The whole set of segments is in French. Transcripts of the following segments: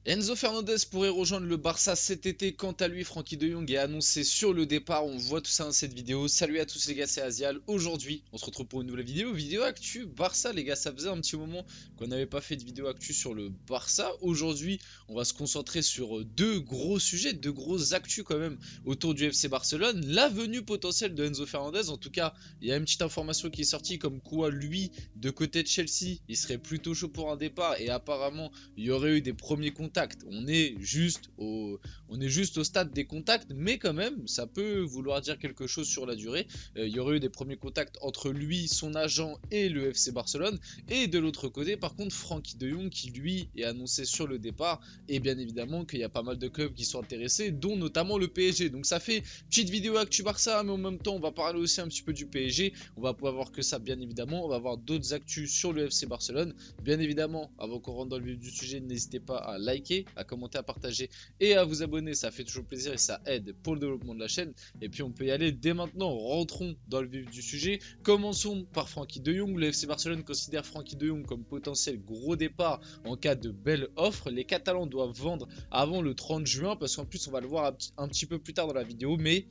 Enzo Fernandez pourrait rejoindre le Barça cet été. Quant à lui, Frenkie de Jong est annoncé sur le départ. On voit tout ça dans cette vidéo. Salut à tous les gars, c'est Azial. Aujourd'hui, on se retrouve pour une nouvelle vidéo actu Barça les gars. Ça faisait un petit moment qu'on n'avait pas fait de vidéo actu sur le Barça. Aujourd'hui, on va se concentrer sur deux gros sujets, deux grosses actus quand même autour du FC Barcelone. La venue potentielle de Enzo Fernandez. En tout cas, il y a une petite information qui est sortie comme quoi lui, de côté de Chelsea, il serait plutôt chaud pour un départ et apparemment il y aurait eu des premiers contacts. On est juste au stade des contacts, mais quand même, ça peut vouloir dire quelque chose sur la durée. Il y aurait eu des premiers contacts entre lui, son agent et le FC Barcelone. Et de l'autre côté, par contre, Frenkie de Jong qui lui est annoncé sur le départ. Et bien évidemment qu'il y a pas mal de clubs qui sont intéressés, dont notamment le PSG. Donc ça fait petite vidéo actu Barça, mais en même temps, on va parler aussi un petit peu du PSG. On va pas voir que ça, bien évidemment. On va voir d'autres actus sur le FC Barcelone. Bien évidemment, avant qu'on rentre dans le vif du sujet, n'hésitez pas à liker, à commenter, à partager et à vous abonner. Ça fait toujours plaisir et ça aide pour le développement de la chaîne. Et puis on peut y aller dès maintenant. Rentrons dans le vif du sujet. Commençons par Frenkie de Jong. Le FC Barcelone considère Frenkie de Jong comme potentiel gros départ en cas de belle offre. Les Catalans doivent vendre avant le 30 juin parce qu'en plus on va le voir un petit peu plus tard dans la vidéo, mais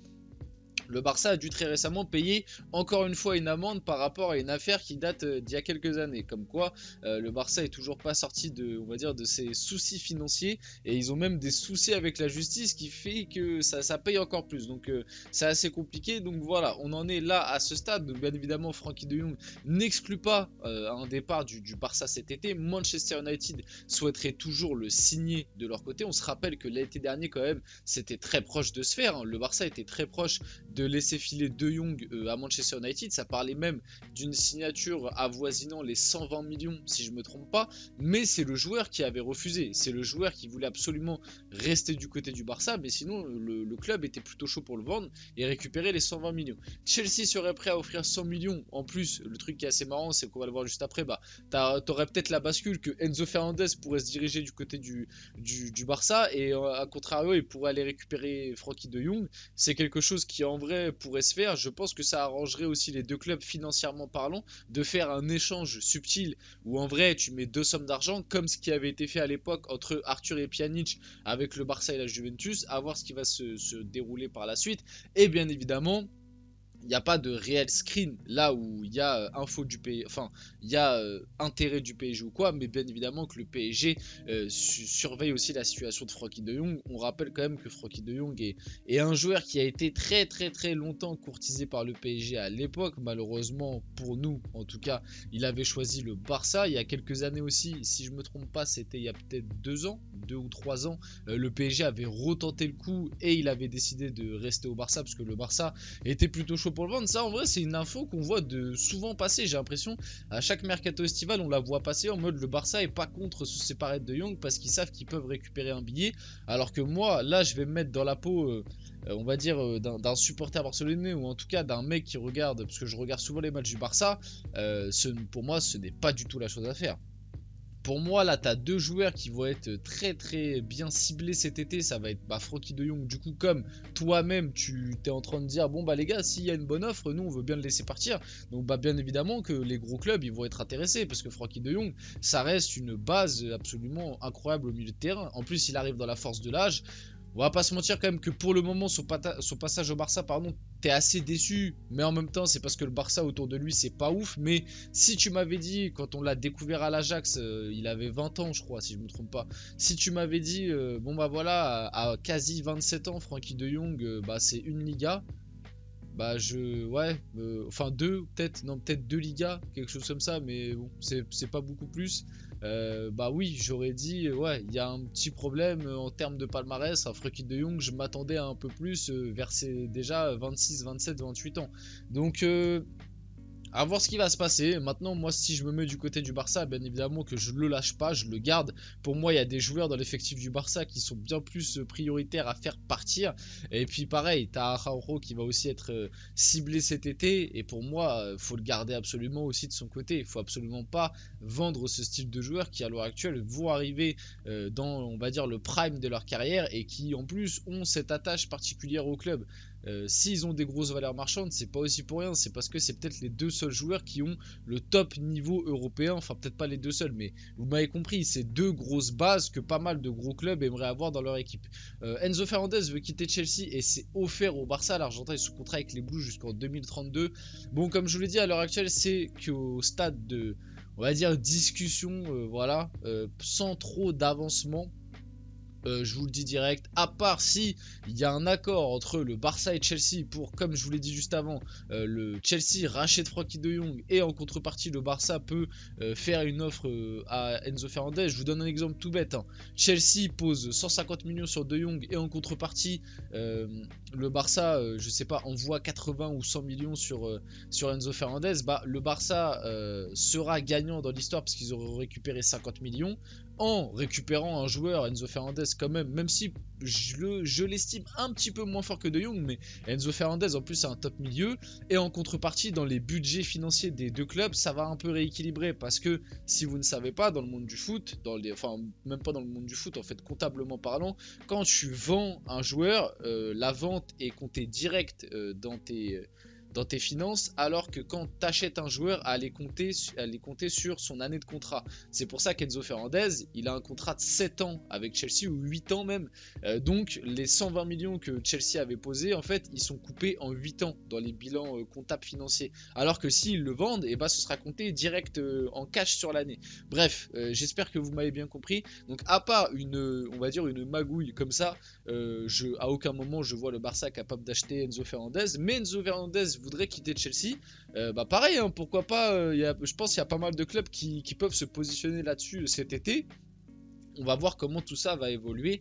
le Barça a dû très récemment payer encore une fois une amende par rapport à une affaire qui date d'il y a quelques années. Comme quoi, le Barça est toujours pas sorti de, on va dire, de ses soucis financiers et ils ont même des soucis avec la justice qui fait que ça paye encore plus. Donc c'est assez compliqué. Donc voilà, on en est là à ce stade. Donc bien évidemment, Frenkie de Jong n'exclut pas un départ du Barça cet été. Manchester United souhaiterait toujours le signer de leur côté. On se rappelle que l'été dernier quand même, c'était très proche de se faire. Hein. Le Barça était très proche de laisser filer De Jong à Manchester United. Ça parlait même d'une signature avoisinant les 120 millions si je me trompe pas, mais c'est le joueur qui avait refusé. C'est le joueur qui voulait absolument rester du côté du Barça, mais sinon le club était plutôt chaud pour le vendre et récupérer les 120 millions. Chelsea serait prêt à offrir 100 millions. En plus, le truc qui est assez marrant, c'est qu'on va le voir juste après, bah t'aurais peut-être la bascule que Enzo Fernandez pourrait se diriger du côté du Barça et à contrario, il pourrait aller récupérer Frenkie de Jong. C'est quelque chose qui en vrai pourrait se faire. Je pense que ça arrangerait aussi les deux clubs financièrement parlant de faire un échange subtil où en vrai tu mets deux sommes d'argent comme ce qui avait été fait à l'époque entre Arthur et Pjanic avec le Barça et la Juventus, à voir ce qui va se dérouler par la suite. Et bien évidemment, il n'y a pas de réel screen là où il y a info du PSG, enfin il y a intérêt du PSG ou quoi, mais bien évidemment que le PSG surveille aussi la situation de Frenkie de Jong. On rappelle quand même que Frenkie de Jong est un joueur qui a été très longtemps courtisé par le PSG à l'époque. Malheureusement pour nous, en tout cas, il avait choisi le Barça. Il y a quelques années aussi, si je me trompe pas, c'était il y a peut-être 2 ans, 2 ou 3 ans, le PSG avait retenté le coup et il avait décidé de rester au Barça parce que le Barça était plutôt chaud pour le vendre. Ça en vrai c'est une info qu'on voit de souvent passer, j'ai l'impression à chaque mercato estival on la voit passer en mode le Barça est pas contre se séparer de Jong parce qu'ils savent qu'ils peuvent récupérer un billet, alors que moi là je vais me mettre dans la peau on va dire d'un supporter barcelonais ou en tout cas d'un mec qui regarde, parce que je regarde souvent les matchs du Barça, pour moi ce n'est pas du tout la chose à faire. Pour moi, là, tu as deux joueurs qui vont être très bien ciblés cet été. Ça va être Frenkie de Jong. Du coup, comme toi-même, tu es en train de dire, bon, bah les gars, s'il y a une bonne offre, nous, on veut bien le laisser partir. Donc, bah, bien évidemment que les gros clubs, ils vont être intéressés. Parce que Frenkie de Jong, ça reste une base absolument incroyable au milieu de terrain. En plus, il arrive dans la force de l'âge. On va pas se mentir quand même que pour le moment, son passage au Barça, pardon, t'es assez déçu. Mais en même temps, c'est parce que le Barça autour de lui, c'est pas ouf. Mais si tu m'avais dit, quand on l'a découvert à l'Ajax, il avait 20 ans, je crois, si je me trompe pas. Si tu m'avais dit, bon bah voilà, à quasi 27 ans, Frenkie de Jong, bah c'est une Liga. Bah ouais, enfin deux, peut-être, non peut-être deux Ligas, quelque chose comme ça, mais bon, c'est pas beaucoup plus. Bah oui, j'aurais dit, ouais, il y a un petit problème en termes de palmarès. À Frenkie de Jong, je m'attendais à un peu plus vers ses déjà 26, 27, 28 ans. Donc à voir ce qui va se passer. Maintenant, moi, si je me mets du côté du Barça, bien évidemment que je le lâche pas, je le garde. Pour moi, il y a des joueurs dans l'effectif du Barça qui sont bien plus prioritaires à faire partir. Et puis pareil, t'as Araujo qui va aussi être ciblé cet été. Et pour moi, faut le garder absolument aussi de son côté. Il faut absolument pas vendre ce style de joueurs qui, à l'heure actuelle, vont arriver dans, on va dire, le prime de leur carrière et qui, en plus, ont cette attache particulière au club. s'ils ont des grosses valeurs marchandes, c'est pas aussi pour rien, c'est parce que c'est peut-être les deux seuls joueurs qui ont le top niveau européen, enfin peut-être pas les deux seuls, mais vous m'avez compris, c'est deux grosses bases que pas mal de gros clubs aimeraient avoir dans leur équipe. Enzo Fernandez veut quitter Chelsea et c'est offert au Barça, l'Argentin est sous contrat avec les Blues jusqu'en 2032. Bon, comme je vous l'ai dit, à l'heure actuelle, c'est qu'au stade de, on va dire, discussion, voilà, sans trop d'avancement. Je vous le dis direct, à part si il y a un accord entre le Barça et Chelsea pour, comme je vous l'ai dit juste avant, le Chelsea rachète Frankie de Jong et en contrepartie le Barça peut faire une offre à Enzo Fernandez. Je vous donne un exemple tout bête, hein. Chelsea pose 150 millions sur de Jong et en contrepartie le Barça, je sais pas, envoie 80 ou 100 millions sur Enzo Fernandez. Bah, le Barça sera gagnant dans l'histoire parce qu'ils auront récupéré 50 millions en récupérant un joueur, Enzo Fernandez, quand même si je l'estime un petit peu moins fort que De Jong, mais Enzo Fernandez en plus c'est un top milieu, et en contrepartie dans les budgets financiers des deux clubs, ça va un peu rééquilibrer, parce que si vous ne savez pas, dans le monde du foot, enfin même pas dans le monde du foot en fait, comptablement parlant, quand tu vends un joueur, la vente est comptée direct dans tes finances, alors que quand tu achètes un joueur, elle est comptée sur son année de contrat. C'est pour ça qu'Enzo Fernandez, il a un contrat de 7 ans avec Chelsea, ou 8 ans même. Donc les 120 millions que Chelsea avait posés, en fait, ils sont coupés en 8 ans dans les bilans comptables financiers. Alors que s'ils le vendent, et bah, ce sera compté direct en cash sur l'année. Bref, j'espère que vous m'avez bien compris. Donc à part on va dire une magouille comme ça, à aucun moment je vois le Barça capable d'acheter Enzo Fernandez. Mais Enzo Fernandez voudrait quitter Chelsea, bah pareil, hein, pourquoi pas, je pense qu'il y a pas mal de clubs qui peuvent se positionner là-dessus cet été. On va voir comment tout ça va évoluer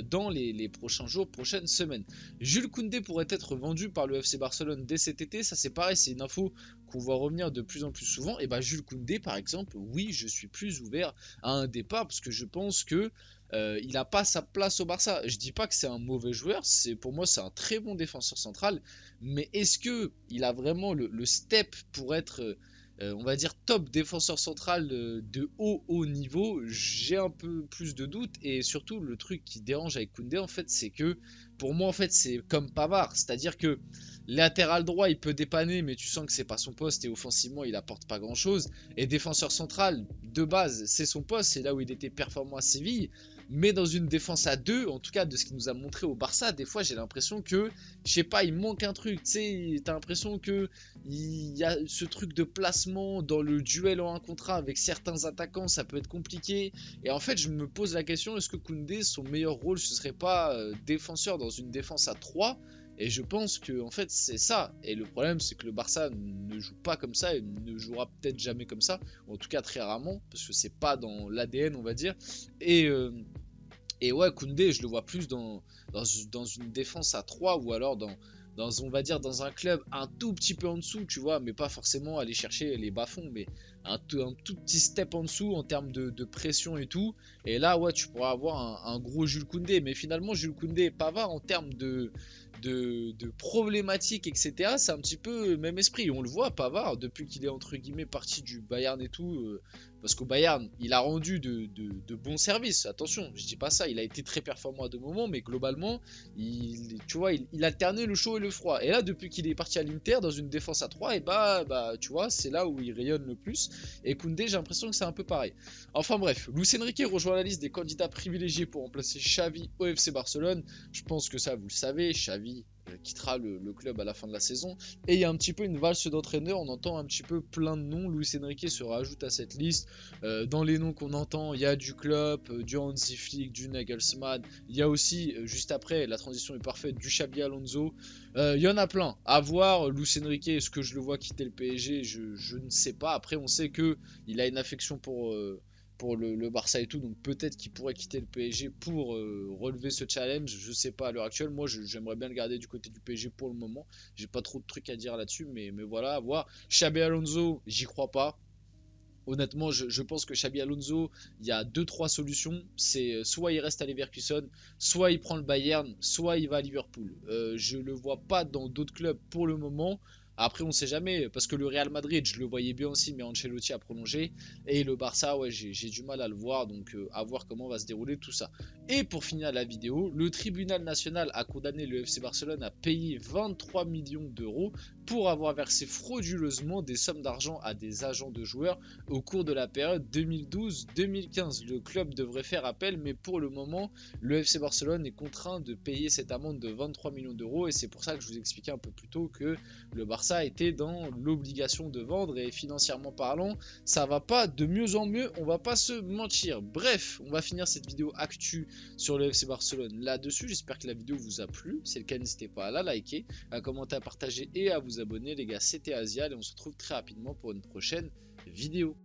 dans les prochains jours, prochaines semaines. Jules Koundé pourrait être vendu par le FC Barcelone dès cet été. Ça c'est pareil, c'est une info qu'on va revenir de plus en plus souvent. Et bah Jules Koundé par exemple, oui, je suis plus ouvert à un départ parce que je pense que il n'a pas sa place au Barça. Je dis pas que c'est un mauvais joueur, pour moi c'est un très bon défenseur central. Mais est-ce que il a vraiment le step pour être on va dire top défenseur central de haut niveau? J'ai un peu plus de doutes, et surtout le truc qui dérange avec Koundé en fait, c'est que pour moi en fait c'est comme Pavard, c'est-à-dire que latéral droit il peut dépanner, mais tu sens que c'est pas son poste et offensivement il apporte pas grand-chose, et défenseur central de base c'est son poste, c'est là où il était performant à Séville. Mais dans une défense à deux, en tout cas de ce qu'il nous a montré au Barça, des fois j'ai l'impression que, je sais pas, il manque un truc, tu sais, t'as l'impression que il y a ce truc de placement dans le duel en un contre un avec certains attaquants, ça peut être compliqué. Et en fait, je me pose la question, est-ce que Koundé, son meilleur rôle, ce serait pas défenseur dans une défense à 3? Et je pense que en fait c'est ça. Et le problème c'est que le Barça ne joue pas comme ça et ne jouera peut-être jamais comme ça, ou en tout cas très rarement, parce que c'est pas dans l'ADN on va dire. Et, et ouais, Koundé, je le vois plus dans une défense à 3, ou alors on va dire, dans un club un tout petit peu en dessous, tu vois, mais pas forcément aller chercher les bas-fonds, mais un tout petit step en dessous en termes de pression et tout. Et là, ouais, tu pourras avoir un gros Jules Koundé. Mais finalement, Jules Koundé et Pavard, en termes de problématiques, etc., c'est un petit peu le même esprit. On le voit, Pavard, depuis qu'il est entre guillemets parti du Bayern et tout, parce qu'au Bayern, il a rendu de bons services. Attention, je dis pas ça, il a été très performant à deux moments, mais globalement, tu vois, il alternait le chaud et le froid. Et là, depuis qu'il est parti à l'Inter, dans une défense à 3, et bah, tu vois, c'est là où il rayonne le plus. Et Koundé, j'ai l'impression que c'est un peu pareil. Enfin bref, Luis Enrique rejoint la liste des candidats privilégiés pour remplacer Xavi au FC Barcelone. Je pense que ça, vous le savez, Xavi quittera le club à la fin de la saison. Et il y a un petit peu une valse d'entraîneurs, on entend un petit peu plein de noms. Luis Enrique se rajoute à cette liste. Dans les noms qu'on entend, il y a du Klopp, du Hansi Flick, du Nagelsmann. Il y a aussi, juste après, la transition est parfaite, du Xabi Alonso. Il y en a plein. À voir, Luis Enrique, est-ce que je le vois quitter le PSG? Je ne sais pas. Après, on sait que il a une affection pour le Barça et tout, donc peut-être qu'il pourrait quitter le PSG pour relever ce challenge. Je sais pas à l'heure actuelle. Moi, j'aimerais bien le garder du côté du PSG pour le moment. J'ai pas trop de trucs à dire là-dessus, mais voilà, à voir. Xabi Alonso, j'y crois pas. Honnêtement, je pense que Xabi Alonso, il y a 2-3 solutions. C'est soit il reste à Leverkusen, soit il prend le Bayern, soit il va à Liverpool. Je le vois pas dans d'autres clubs pour le moment. Après, on sait jamais, parce que le Real Madrid, je le voyais bien aussi, mais Ancelotti a prolongé. Et le Barça, ouais, j'ai du mal à le voir, donc à voir comment va se dérouler tout ça. Et pour finir la vidéo, le tribunal national a condamné le FC Barcelone à payer 23 millions d'euros pour avoir versé frauduleusement des sommes d'argent à des agents de joueurs au cours de la période 2012-2015. Le club devrait faire appel, mais pour le moment, le FC Barcelone est contraint de payer cette amende de 23 millions d'euros, et c'est pour ça que je vous expliquais un peu plus tôt que le Barça était dans l'obligation de vendre, et financièrement parlant, ça va pas de mieux en mieux, on va pas se mentir. Bref, on va finir cette vidéo actu sur le FC Barcelone là-dessus. J'espère que la vidéo vous a plu. Si c'est le cas, n'hésitez pas à la liker, à commenter, à partager et à vous abonner. Les gars, c'était Asial et on se retrouve très rapidement pour une prochaine vidéo.